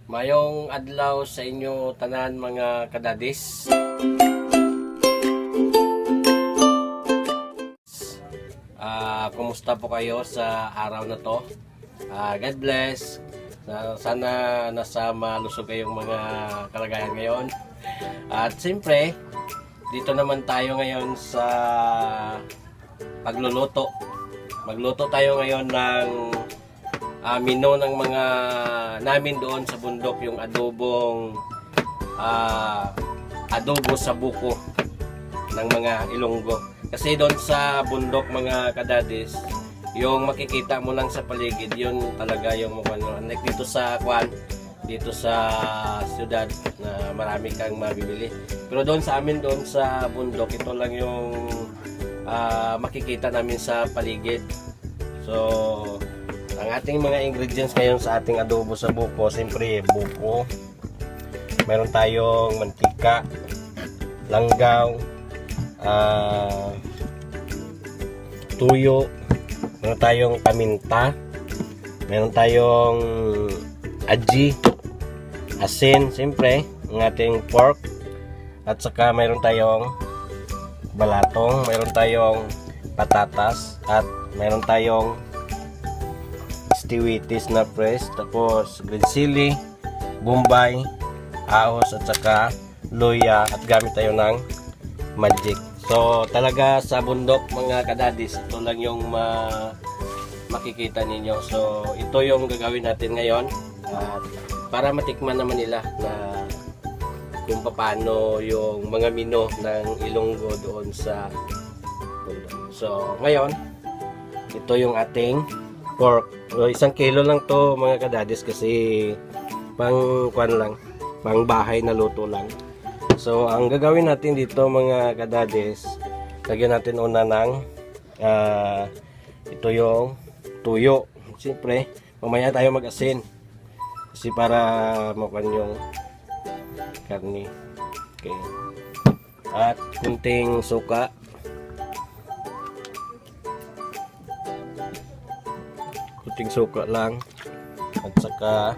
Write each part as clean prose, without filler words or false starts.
Mayong adlaw sa inyo tanan mga kadadis. Kumusta po kayo sa araw na to? God bless. Sana nasa malusog kayong mga kalagayan ngayon. At siyempre, dito naman tayo ngayon sa pagluluto. Magluto tayo ngayon ng menu ng mga namin doon sa bundok, yung adobo sa buko ng mga Ilonggo. Kasi doon sa bundok mga kadadis, yung makikita mo lang sa paligid, yun talaga yung like dito sa dito sa syudad na marami kang mabibili. Pero doon sa amin, doon sa bundok, ito lang yung makikita namin sa paligid. So ang ating mga ingredients ngayon sa ating adobo sa buko, siyempre buko, meron tayong mantika, langgaw, tuyo, meron tayong paminta, meron tayong aji, asin, siyempre ang ating pork, at saka meron tayong balatong, meron tayong patatas, at meron tayong stiwitis na press, tapos green chili, bombay, ahos, at saka luya, at gamit tayo ng magic. So talaga sa bundok mga kadadis, ito lang yung makikita ninyo. So ito yung gagawin natin ngayon, para matikman naman nila na kung paano yung mga menu ng Ilonggo doon sa bundok. So ngayon, ito yung ating pork. So, 1 kilo lang to mga kadadis, kasi pang bahay na luto lang. So ang gagawin natin dito mga kadadis, lagyan natin una ng ito yung tuyo. Siyempre mamaya tayo mag-asin, kasi para makuha yung karni. Okay. At kunting suka, lang, at saka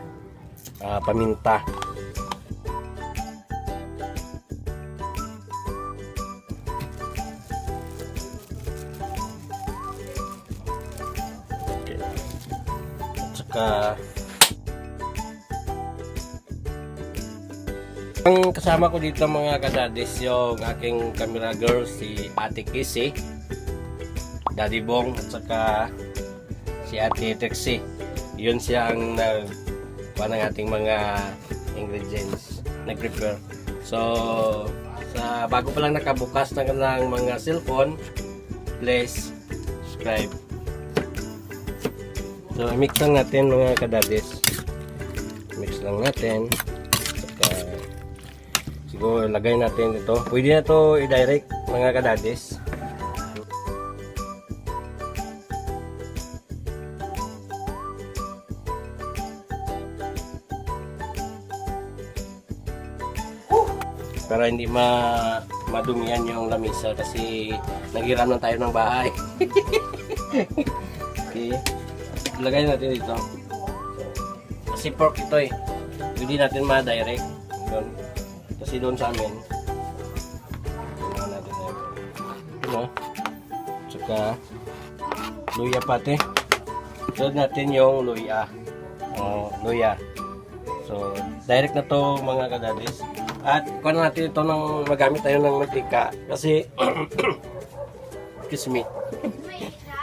paminta. Okay. At saka ang kasama ko dito mga kadadis, yung aking camera girl, si Ate Kissy, Daddy Bong, at saka si Ate Trixie. Yun siya ang ng ating mga ingredients nag-prepare. So bago pa lang nakabukas ng mga cellphone, please subscribe. So mix lang natin mga kadadis, mix lang natin. Saka siguro lagay natin dito, pwede na to i-direct mga kadadis. Para hindi madumihan yung lamisa, kasi naghiram lang tayo ng bahay. Okay, lagay natin dito, kasi pork ito hindi natin ma-direct doon, kasi doon sa amin natin ito, tsaka luya pati, doon natin yung luya. So direct na to mga kadadis. At kuha natin ito magamit tayo ng mantika, kasi excuse me,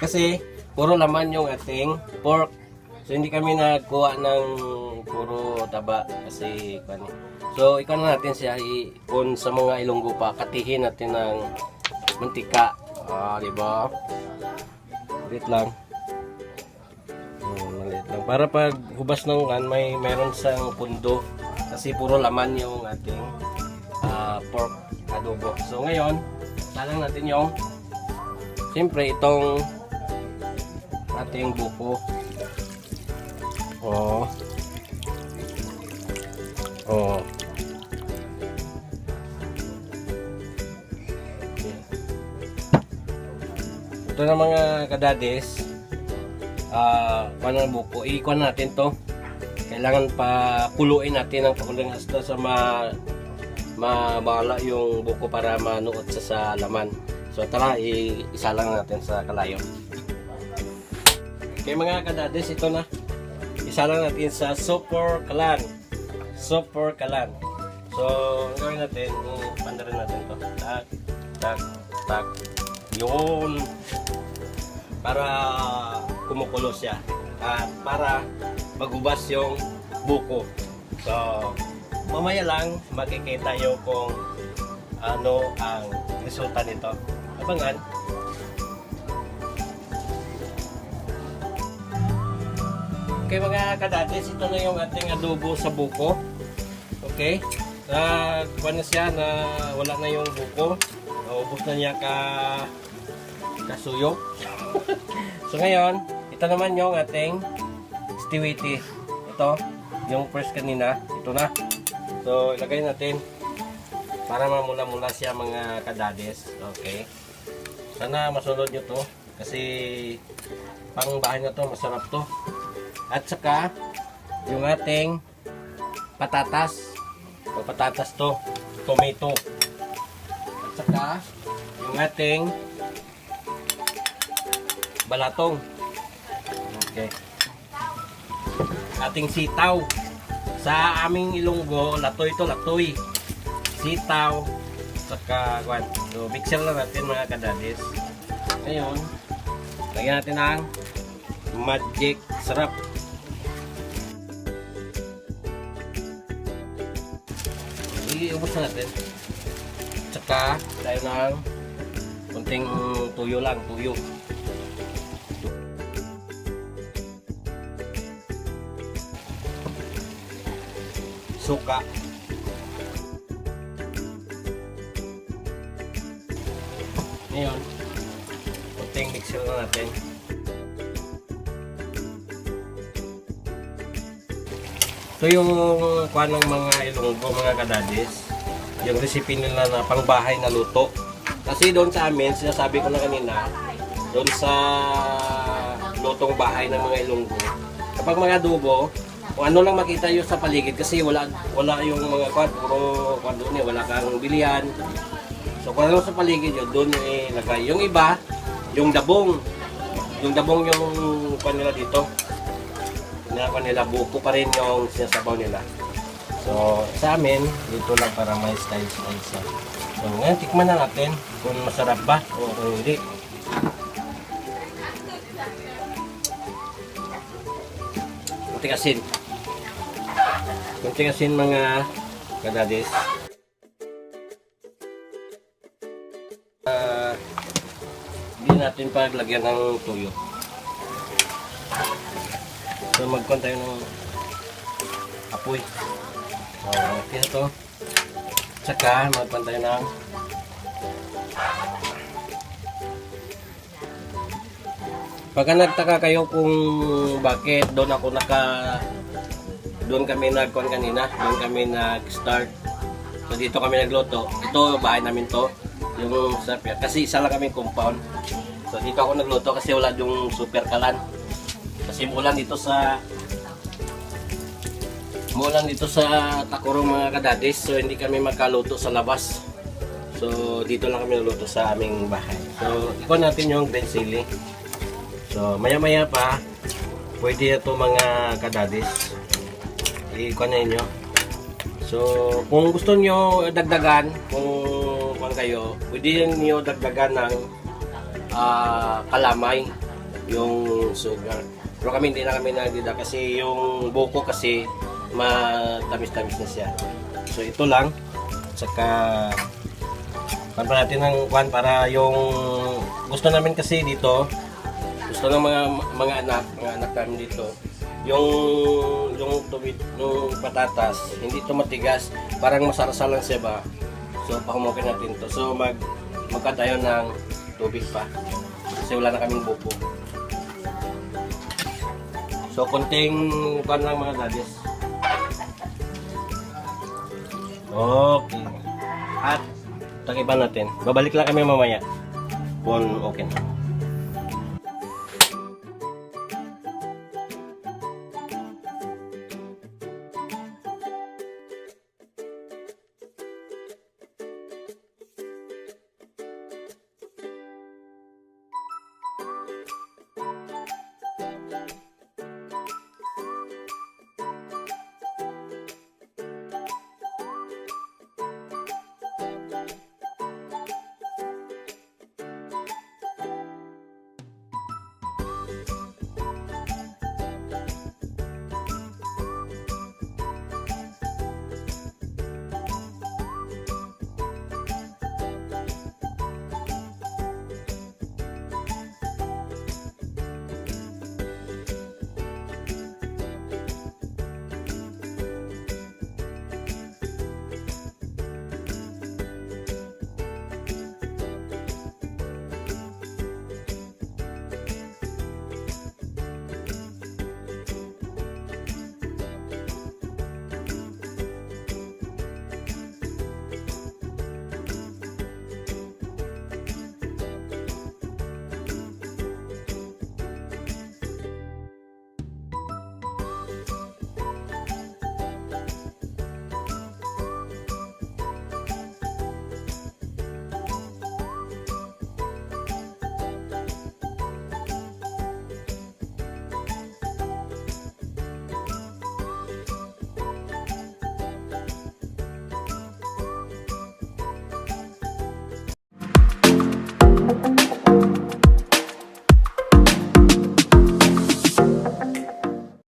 kasi puro laman yung ating pork. So hindi kami nagkuha ng puro taba, kasi so ikaw na natin siya kung sa mga Ilonggo pa, katihin natin ng mantika. Diba? Maliit lang. Maliit lang. Para pag hubas ng mayroon sang pundo, kasi puro laman yung ating pork adobo. So ngayon, salang natin yung siyempre itong ating buko. Ito na mga kadadis, buko, ikuha natin to. kailangan pa kuluin natin ng pakuloyin hasta sa mabala yung buko para manuot sa laman. So tara, isa lang natin sa kalayo. Okay mga kadades, ito na. Isa lang natin sa super kalan. Super kalan. So, ang gawin natin, pandarin natin to. Tak, tak, tak. Yun. Para kumukulo siya. At para magubas yung buko. So, mamaya lang makikita nyo kung ano ang resulta nito. Abangan. Okay mga kadades, ito na yung ating adobo sa buko. Okay? Kuha na siya na wala na yung buko. Naubos na niya kasuyo. So ngayon, ito naman yung ating stiwiti. Ito, yung first kanina. Ito na. So ilagay natin para mamula-mula siya mga kadades. Okay? Sana masunod nyo to. Kasi pang bahay na to, masarap to. At saka yung ating patatas. O patatas to, tomato. At saka yung ating balatong. Okay. Ating sitaw. Sa aming Ilonggo, latoy to, latoy. Sitaw. Saka kwan. So mixer lang natin mga kadadis. Ngayon, lagyan natin ang magic sarap. Iubos na natin. Tsaka tayo ng kunting tuyo lang, tuyo. Suka. Ngayon, kunting mixer na natin. Ito yung kuha ng mga Ilonggo mga kadadis, yung recipe nila na pangbahay na luto. Kasi doon sa amin, sinasabi ko na kanina, doon sa lutong bahay ng mga Ilonggo, kapag mga adobo, kung ano lang makita yun sa paligid, kasi wala yung mga kuha, puro kuha doon wala kang bilihan. So kung ano sa paligid yun, doon ilagay. Yung iba, yung dabong yung kuha nila dito. Nila buko pa rin yung sinasabaw nila. So sa amin dito lang para may style siya. So ngayon tikman na natin kung masarap ba o kung hindi. Kunting asin mga kadadis. Hindi natin paglagyan ng tuyo. So magkon tayo ng apoy. So okay na to. Tsaka magkon tayo ng pagka nagtaka kayo kung bakit doon kami nagkon kanina, doon kami nag-start. So dito kami nagluto. Ito bahay namin to, yung super. Kasi isa lang kami compound. So dito ako nagluto kasi wala yung super kalan. Kasi mulan dito sa Takurong mga kadadis, so hindi kami makaluto sa labas. So dito lang kami naluto sa aming bahay. So ikuha natin yung green chili. So maya pa pwede ito mga kadadis. Ikuha na ninyo. So kung gusto nyo dagdagan, kung kayo, pwede nyo dagdagan ng kalamay, yung sugar. Pero kami hindi na kami nagdida kasi yung buko kasi matamis-tamis na siya. So ito lang. Saka panpa natin ng kwan para yung gusto namin kasi dito, gusto ng mga anak namin dito, yung patatas hindi ito matigas, parang masarasal lang siya ba. So pahumokin natin to. So magka tayo ng tubig pa kasi wala na kaming buko. So konting kwan lang mga dadis. Okay. At takipan natin. Babalik lang kami mamaya kung okay na. Bye.